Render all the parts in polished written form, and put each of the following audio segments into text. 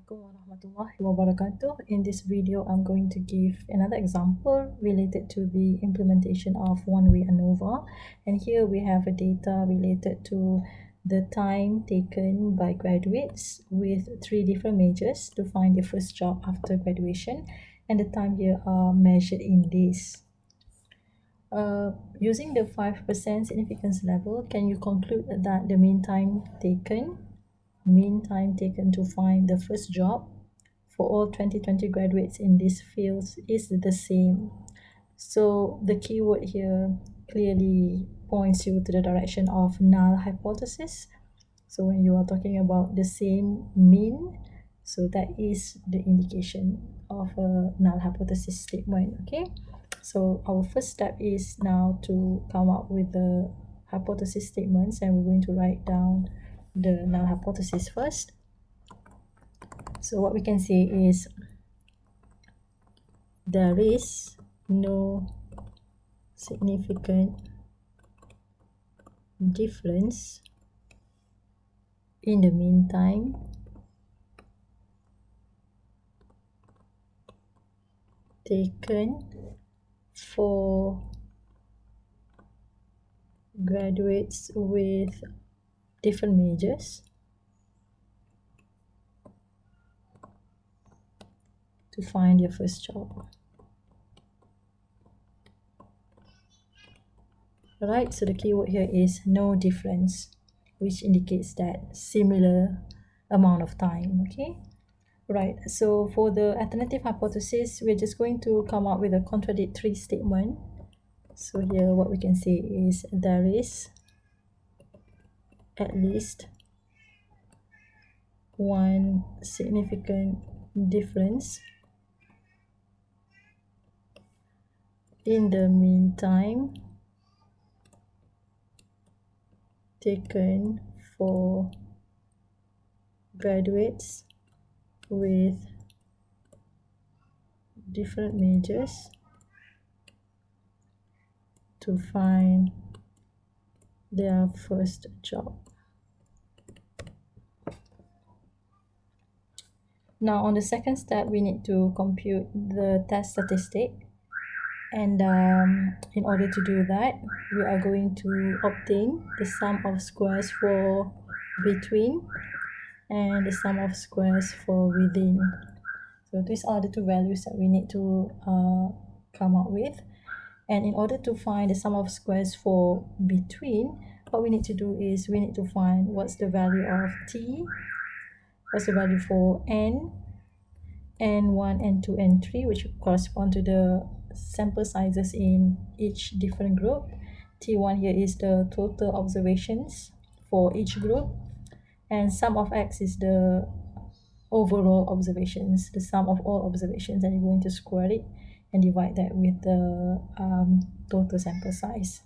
Assalamualaikum warahmatullahi wabarakatuh. In this video, I'm going to give another example related to the implementation of one-way Anova. And here we have a data related to the time taken by graduates with 3 different majors to find their first job after graduation. And the time here are measured in days. Using the 5% significance level, can you conclude that the mean time taken to find the first job for all 2020 graduates in these fields is the same? So the keyword here clearly points you to the direction of null hypothesis. So when you are talking about the same mean, so that is the indication of a null hypothesis statement. Okay, so our first step is now to come up with the hypothesis statements, and we're going to write down the null hypothesis first. So what we can say is there is no significant difference in the mean time taken for graduates with different majors to find your first job. Right, so the keyword here is no difference, which indicates that similar amount of time. Okay, right, so for the alternative hypothesis, we're just going to come up with a contradictory statement. So here what we can say is there is at least one significant difference in the mean time taken for graduates with different majors to find their first job. Now on the second step, we need to compute the test statistic, and in order to do that, we are going to obtain the sum of squares for between and the sum of squares for within. So these are the two values that we need to come up with. And in order to find the sum of squares for between, what we need to do is we need to find what's the value of t, what's the value for n, n1, n2, n3, which correspond to the sample sizes in each different group. T1 here is the total observations for each group, and sum of x is the overall observations, the sum of all observations, and you're going to square it and divide that with the total sample size.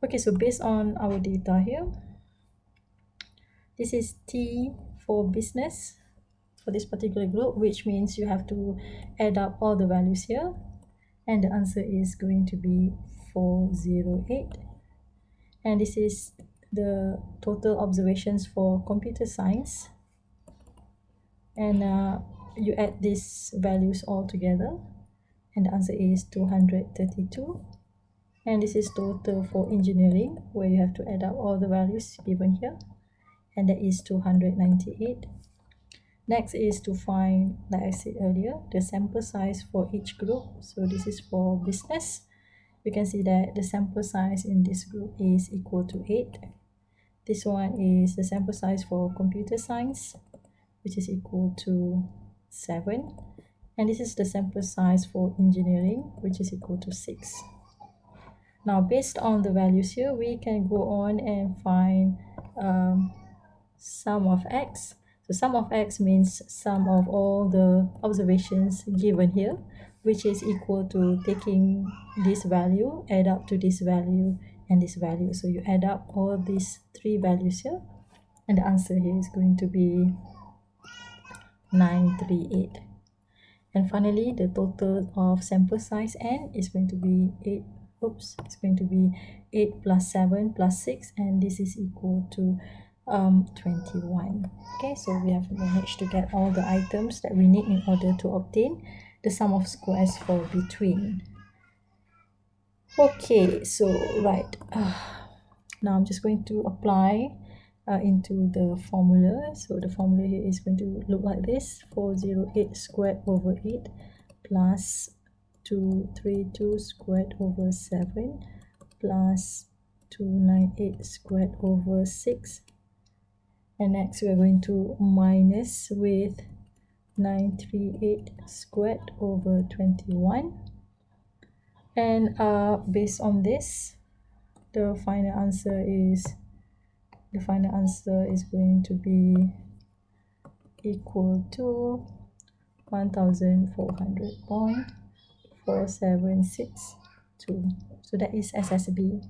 Okay, so based on our data here, this is T for business for this particular group, which means you have to add up all the values here, and the answer is going to be 408. And this is the total observations for computer science, and you add these values all together, and the answer is 232. And this is total for engineering, where you have to add up all the values given here, and that is 298. Next is to find, like I said earlier, the sample size for each group. So this is for business. We can see that the sample size in this group is equal to 8. This one is the sample size for computer science, which is equal to 7. And this is the sample size for engineering, which is equal to 6. Now, based on the values here, we can go on and find sum of x. So sum of x means sum of all the observations given here, which is equal to taking this value, add up to this value and this value. So you add up all these 3 values here, and the answer here is going to be 938. And finally, the total of sample size n is going to be 8. It's going to be 8 plus 7 plus 6, and this is equal to 21. Okay, so we have managed to get all the items that we need in order to obtain the sum of squares for between. Okay, so right, now I'm just going to apply into the formula. So the formula here is going to look like this: 408 squared over 8 plus 232 squared over 7 plus 298 squared over 6. And next we're going to minus with 938 squared over 21. And based on this, the final answer is going to be equal to 1400.4762. So that is SSB.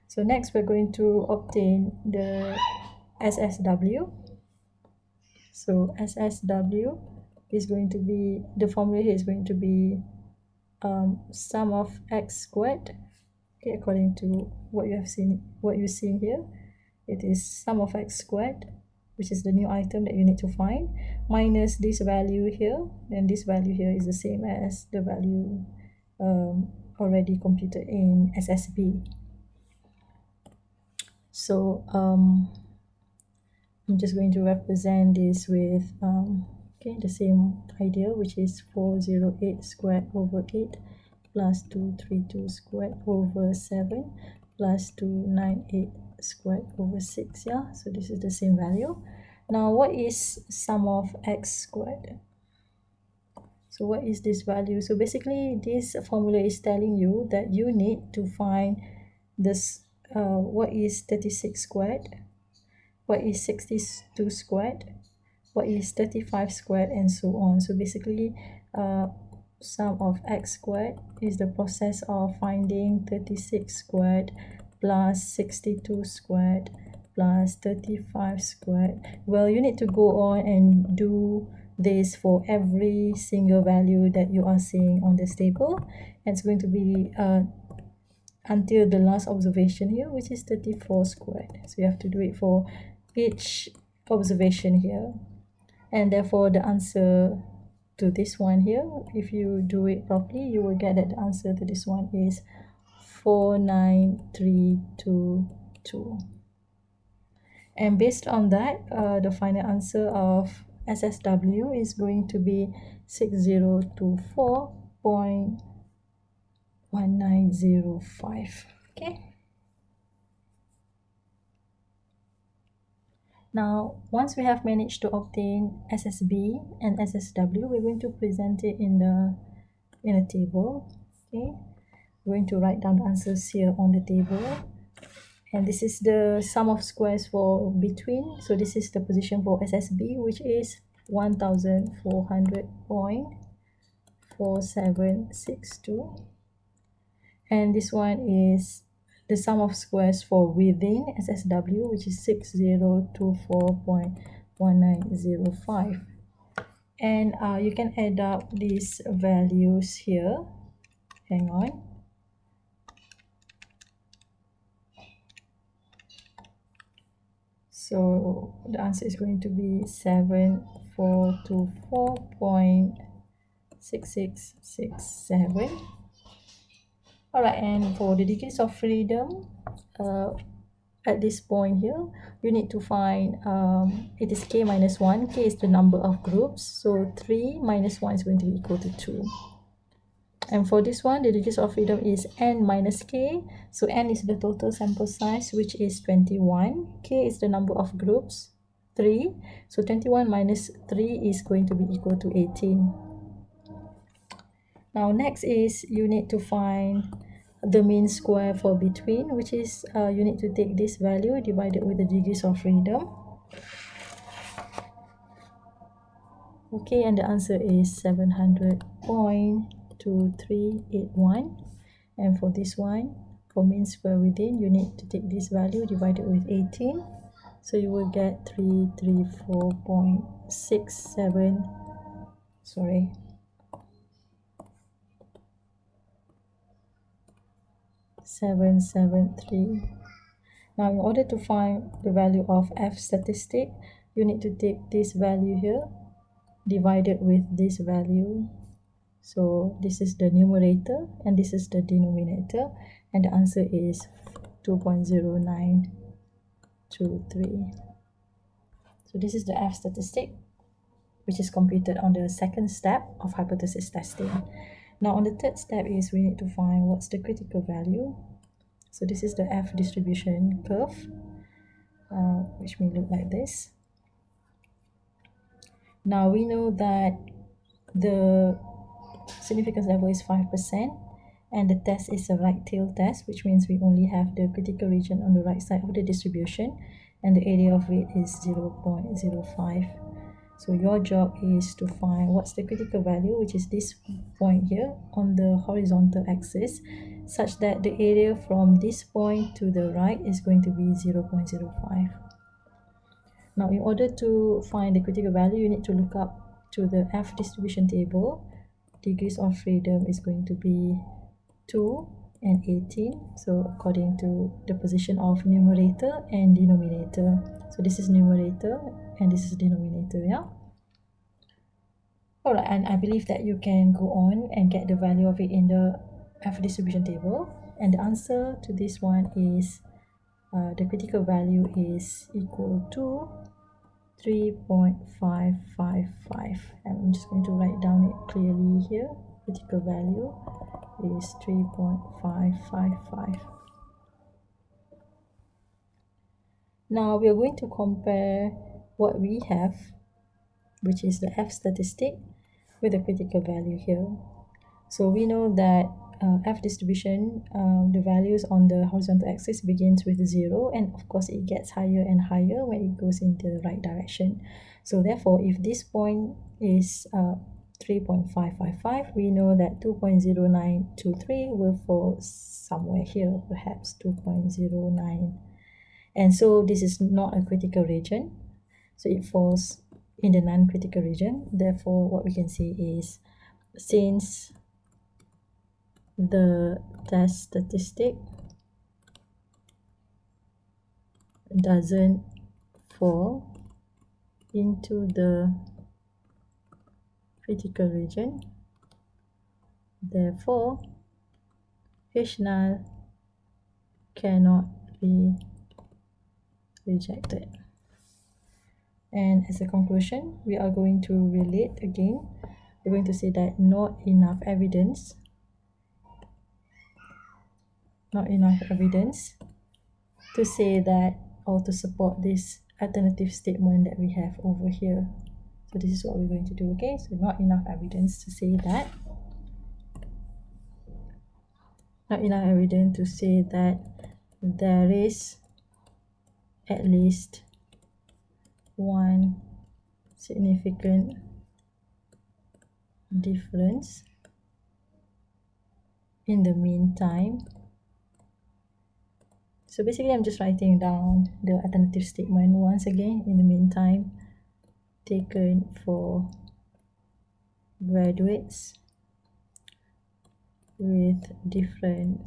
So next we're going to obtain the SSW. So SSW is going to be, the formula here is going to be sum of x squared. Okay, according to what you're seeing here, it is sum of x squared, which is the new item that you need to find, minus this value here, and this value here is the same as the value already computed in SSB. So I'm just going to represent this with okay, the same idea, which is 408 squared over 8 plus 232 squared over 7 plus 298 squared over 6. Yeah, so this is the same value. Now what is sum of x squared? So what is this value? So basically this formula is telling you that you need to find this what is 36 squared, what is 62 squared, what is 35 squared, and so on. So basically sum of x squared is the process of finding 36 squared plus 62 squared plus 35 squared. Well, you need to go on and do this for every single value that you are seeing on this table, and it's going to be until the last observation here, which is 34 squared. So you have to do it for each observation here, and therefore the answer to this one here, if you do it properly, you will get that the answer to this one is 49322. And based on that, the final answer of SSW is going to be 6024.1905. Okay. Now, once we have managed to obtain SSB and SSW, we're going to present it in a table. Okay, we're going to write down the answers here on the table, and this is the sum of squares for between. So this is the position for SSB, which is 1400.4762, and this one is the sum of squares for within SSW, which is 6024.1905. And you can add up these values here. Hang on. So the answer is going to be 7424.6667. All right, and for the degrees of freedom, at this point here, you need to find it is k minus 1. K is the number of groups, so 3 minus 1 is going to be equal to 2. And for this one, the degrees of freedom is n minus k. So n is the total sample size, which is 21. K is the number of groups, 3. So 21 minus 3 is going to be equal to 18. Now next is you need to find the mean square for between, which is you need to take this value divided with the degrees of freedom. Okay, and the answer is 700.2381. And for this one, for mean square within, you need to take this value divided with 18. So you will get 334.67, sorry, 773. Now, in order to find the value of f statistic, you need to take this value here, divided with this value. So this is the numerator and this is the denominator, and the answer is 2.0923. So this is the f statistic, which is computed on the second step of hypothesis testing. Now on the third step is we need to find what's the critical value. So this is the f distribution curve, which may look like this. Now we know that the significance level is 5%, and the test is a right tail test, which means we only have the critical region on the right side of the distribution, and the area of it is 0.05. So your job is to find what's the critical value, which is this point here on the horizontal axis, such that the area from this point to the right is going to be 0.05. Now, in order to find the critical value, you need to look up to the F distribution table. Degrees of freedom is going to be 2 and 18. So according to the position of numerator and denominator. So this is numerator and this is denominator, yeah? Alright, and I believe that you can go on and get the value of it in the F distribution table. And the answer to this one is the critical value is equal to 3.555. And I'm just going to write down it clearly here. Critical value is 3.555. Now we are going to compare what we have, which is the F statistic, with the critical value here. So we know that F distribution, the values on the horizontal axis begins with 0, and of course it gets higher and higher when it goes in the right direction. So therefore, if this point is 3.555, we know that 2.0923 will fall somewhere here, perhaps 2.09. And so this is not a critical region, so it falls in the non-critical region. Therefore, what we can say is, since the test statistic doesn't fall into the critical region, therefore H null cannot be rejected. And as a conclusion, we are going to relate again. We're going to say that not enough evidence to say that, or to support this alternative statement that we have over here. So this is what we're going to do, okay? So not enough evidence to say that. Not enough evidence to say that there is at least one significant difference in the meantime. So basically, I'm just writing down the alternative statement once again. In the meantime, taken for graduates with different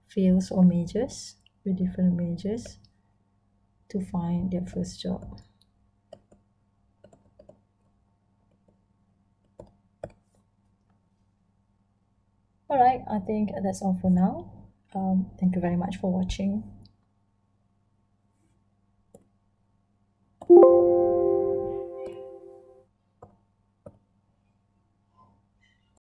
fields or majors, to find their first job. Alright, I think that's all for now. Thank you very much for watching.